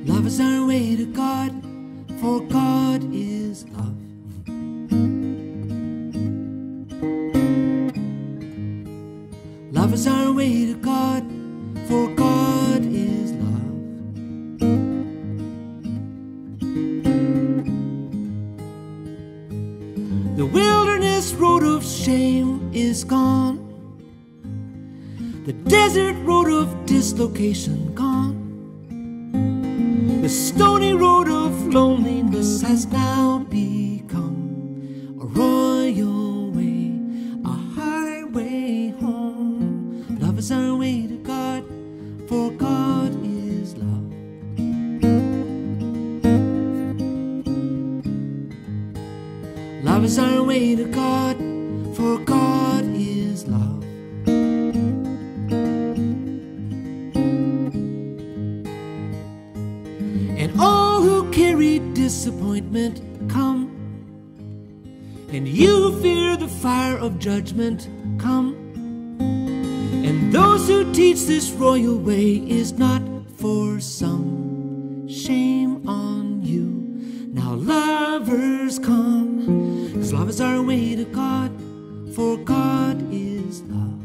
Love is our way to God, for God is love. Love is our way to God, for God is love. The wilderness road of shame is gone. The desert road of dislocation gone. The stony road of loneliness has now become a royal way, a highway home. Love is our way to God, for God is love. Love is our way to God, for God is love. And all who carry disappointment, come. And you who fear the fire of judgment, come. And those who teach this royal way is not for some. Shame on you. Now lovers come, 'cause love is our way to God, for God is love.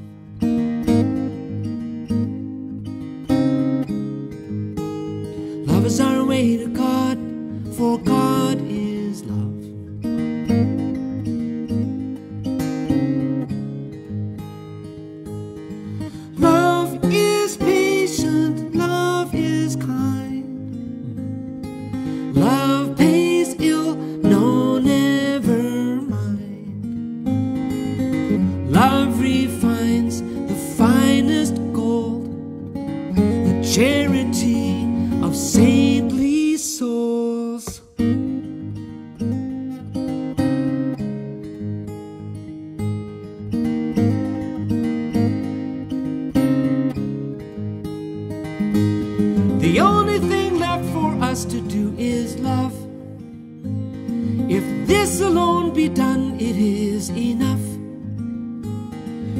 Love is our way to God, for God is love. Love is patient, love is kind. Love pays ill, no, never mind. Love refines the finest gold, the charity of saintly souls. The only thing left for us to do is love. If this alone be done, it is enough.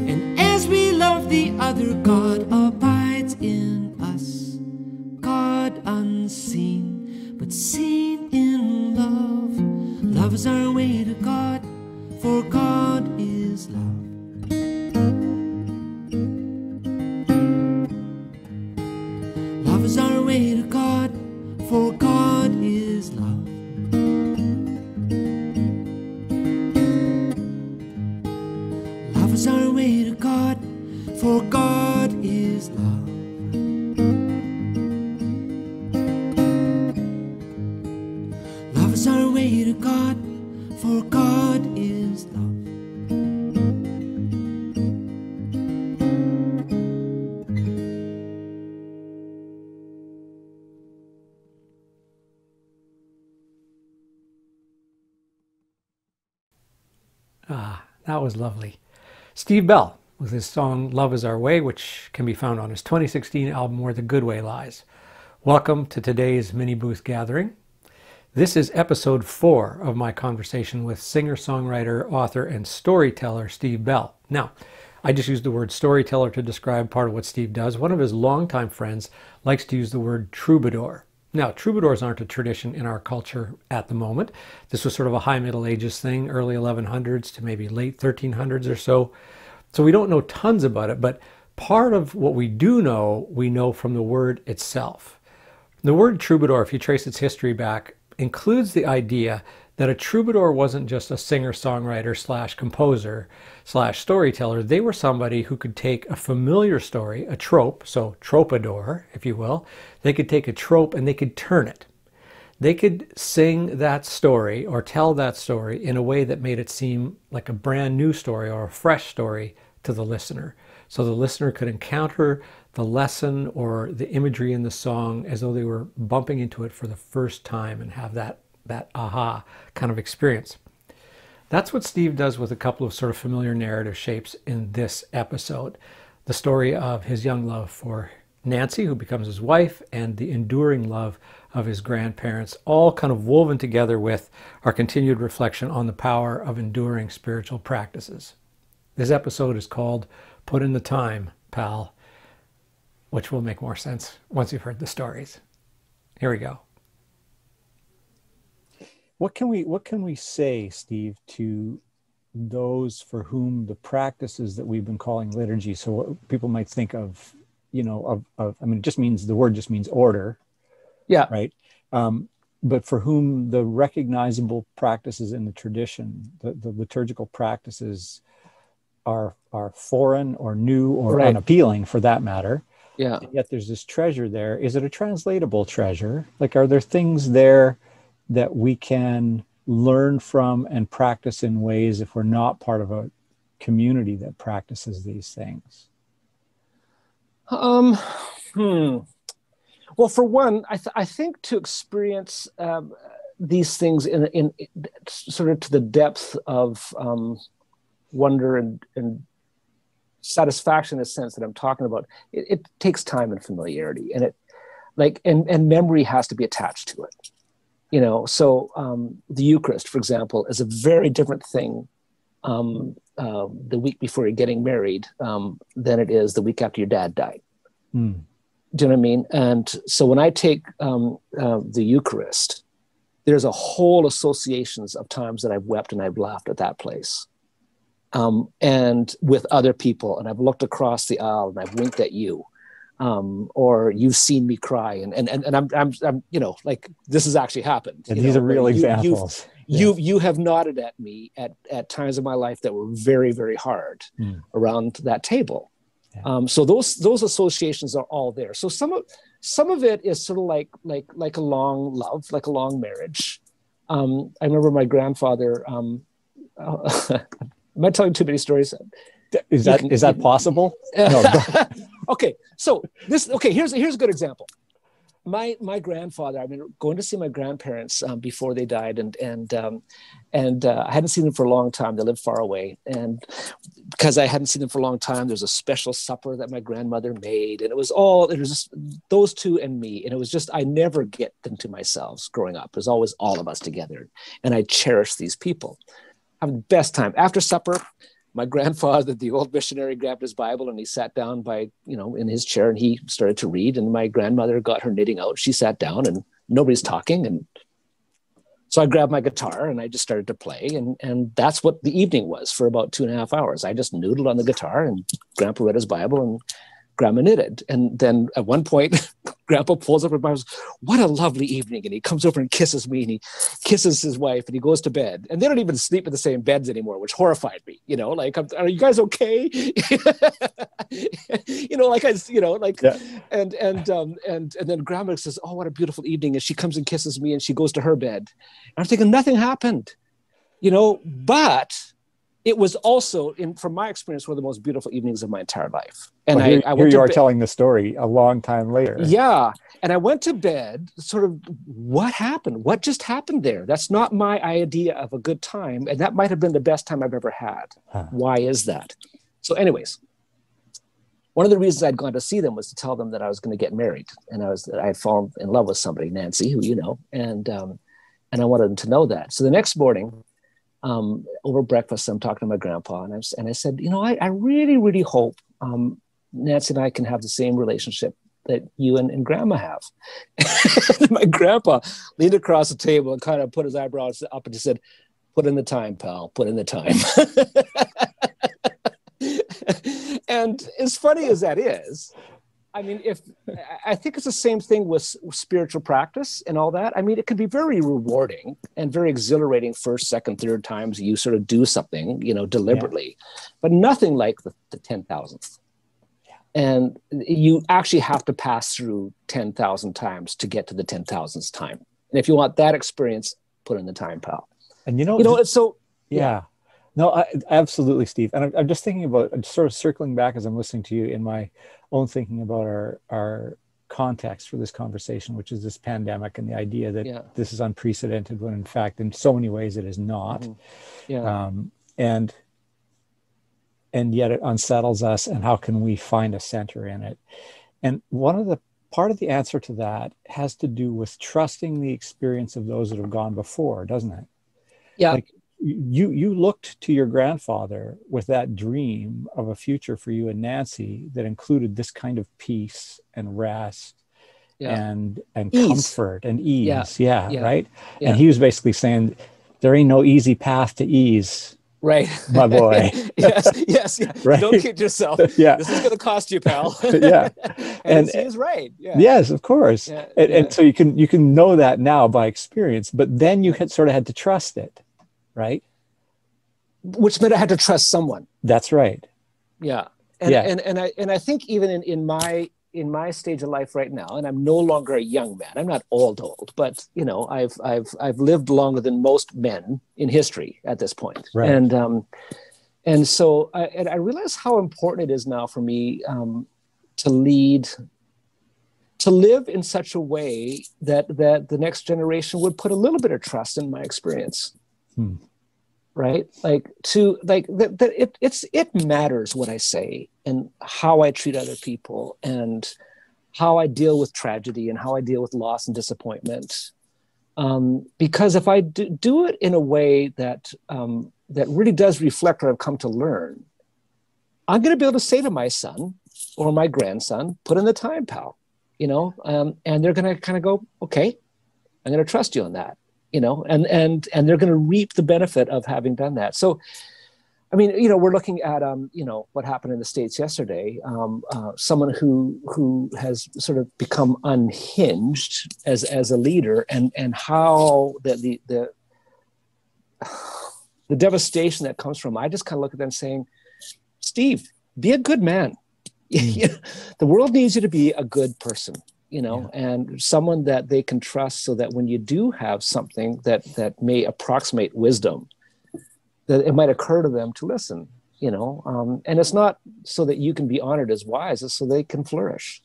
And as we love the other, God abides in us. God unseen, but seen in love. Love is our way to God, for God is love. Love is our way to God, for God is love. Love is our way to God, for God is love. Love is our way to God, for God is love. Ah, that was lovely. Steve Bell with his song Love Is Our Way, which can be found on his 2016 album Where the Good Way Lies. Welcome to today's mini booth gathering. This is episode 4 of my conversation with singer-songwriter, author, and storyteller Steve Bell. Now, I just used the word storyteller to describe part of what Steve does. One of his longtime friends likes to use the word troubadour. Now, troubadours aren't a tradition in our culture at the moment. This was sort of a high Middle Ages thing, early 1100s to maybe late 1300s or so. So we don't know tons about it, but part of what we do know, we know from the word itself. The word troubadour, if you trace its history back, includes the idea that a troubadour wasn't just a singer-songwriter slash composer slash storyteller. They were somebody who could take a familiar story, a trope, so troubadour, if you will. They could take a trope and they could turn it. They could sing that story or tell that story in a way that made it seem like a brand new story or a fresh story to the listener. So the listener could encounter the lesson or the imagery in the song as though they were bumping into it for the first time and have that aha kind of experience. That's what Steve does with a couple of sort of familiar narrative shapes in this episode. The story of his young love for Nancy, who becomes his wife, and the enduring love of his grandparents, all kind of woven together with our continued reflection on the power of enduring spiritual practices. This episode is called Put in the Time pal, which will make more sense once you've heard the stories. Here we go. What can we say, Steve, to those for whom the practices that we've been calling liturgy, so what people might think of, I mean, the word just means order. Yeah. Right. But for whom the recognizable practices in the tradition, the liturgical practices are foreign or new or unappealing for that matter. Yeah. And yet there's this treasure there. Is it a translatable treasure? Like, are there things there that we can learn from and practice in ways if we're not part of a community that practices these things? Well, for one, I think to experience these things in sort of to the depth of wonder and satisfaction, in a sense that I'm talking about, it takes time and familiarity, and and memory has to be attached to it. So the Eucharist, for example, is a very different thing the week before you're getting married than it is the week after your dad died. Mm. Do you know what I mean? And so when I take the Eucharist, there's a whole associations of times that I've wept and I've laughed at that place. And with other people, and I've looked across the aisle and I've winked at you. Or you've seen me cry, and I'm like, this has actually happened. And these are real examples. You have nodded at me at times of my life that were very, very hard around that table. Yeah. So those associations are all there. So some of it is sort of like a long love, like a long marriage. I remember my grandfather. Am I telling too many stories? Is that possible? No. Okay, so here's a good example. My grandfather, I mean, going to see my grandparents before they died, and I hadn't seen them for a long time. They lived far away, and because I hadn't seen them for a long time, there was a special supper that my grandmother made, and it was just those two and me, and it was just, I never get them to myself growing up. It was always all of us together, and I cherish these people. Having the best time after supper. My grandfather, the old missionary, grabbed his Bible and he sat down in his chair, and he started to read. And my grandmother got her knitting out. She sat down and nobody's talking. And so I grabbed my guitar and I just started to play. And that's what the evening was for about 2.5 hours. I just noodled on the guitar, and Grandpa read his Bible and Grandma knitted. And then at one point, Grandpa pulls up and goes, "What a lovely evening." And he comes over and kisses me, and he kisses his wife, and he goes to bed. And they don't even sleep in the same beds anymore, which horrified me. Are you guys okay? Yeah. And then Grandma says, "Oh, what a beautiful evening." And she comes and kisses me, and she goes to her bed. And I'm thinking nothing happened, but it was also, from my experience, one of the most beautiful evenings of my entire life. And well, I went you are to telling the story a long time later. Yeah. And I went to bed sort of, what happened? What just happened there? That's not my idea of a good time. And that might have been the best time I've ever had. Huh. Why is that? So anyways, one of the reasons I'd gone to see them was to tell them that I was going to get married. And I had fallen in love with somebody, Nancy, who you know, and I wanted them to know that. So the next morning, over breakfast, I'm talking to my grandpa, and I said, I really, really hope Nancy and I can have the same relationship that you and Grandma have. And my grandpa leaned across the table and kind of put his eyebrows up and he said, "Put in the time, pal, put in the time." And as funny as that is, I mean, I think it's the same thing with spiritual practice and all that. I mean, it can be very rewarding and very exhilarating first, second, third times you sort of do something, deliberately, but nothing like the 10,000th. Yeah. And you actually have to pass through 10,000 times to get to the 10,000th time. And if you want that experience, put in the time, pal. And so yeah. No, absolutely, Steve. And I'm just thinking about, sort of circling back as I'm listening to you in my own thinking about our context for this conversation, which is this pandemic and the idea that this is unprecedented when in fact, in so many ways it is not. Mm-hmm. Yeah. And yet it unsettles us, and how can we find a center in it? And part of the answer to that has to do with trusting the experience of those that have gone before, doesn't it? Yeah. Like, you looked to your grandfather with that dream of a future for you and Nancy that included this kind of peace and rest and ease. comfort and ease. Yeah. Right. Yeah. And he was basically saying, there ain't no easy path to ease. Right. My boy. yes. Right? Don't kid yourself. Yeah. This is going to cost you, pal. Yeah. and he was right. Yeah. Yes, of course. Yeah. And so you can know that now by experience, but then you had sort of had to trust it, right? Which meant I had to trust someone. That's right. Yeah. And I think even in my stage of life right now, and I'm no longer a young man. I'm not old, but you know, I've lived longer than most men in history at this point. Right. And so I realize how important it is now for me to live in such a way that the next generation would put a little bit of trust in my experience. Right? It matters what I say and how I treat other people and how I deal with tragedy and how I deal with loss and disappointment. Because if I do it in a way that really does reflect what I've come to learn, I'm going to be able to say to my son or my grandson, put in the time, pal, you know, and they're going to kind of go, okay, I'm going to trust you on that. You know, and they're going to reap the benefit of having done that. So, I mean, you know, we're looking at, you know, what happened in the States yesterday. Someone who has sort of become unhinged as a leader, and how the devastation that comes from. I just kind of look at them saying, Steve, be a good man. The world needs you to be a good person. You know, and someone that they can trust, so that when you do have something that may approximate wisdom, that it might occur to them to listen, you know, and it's not so that you can be honored as wise, it's so they can flourish.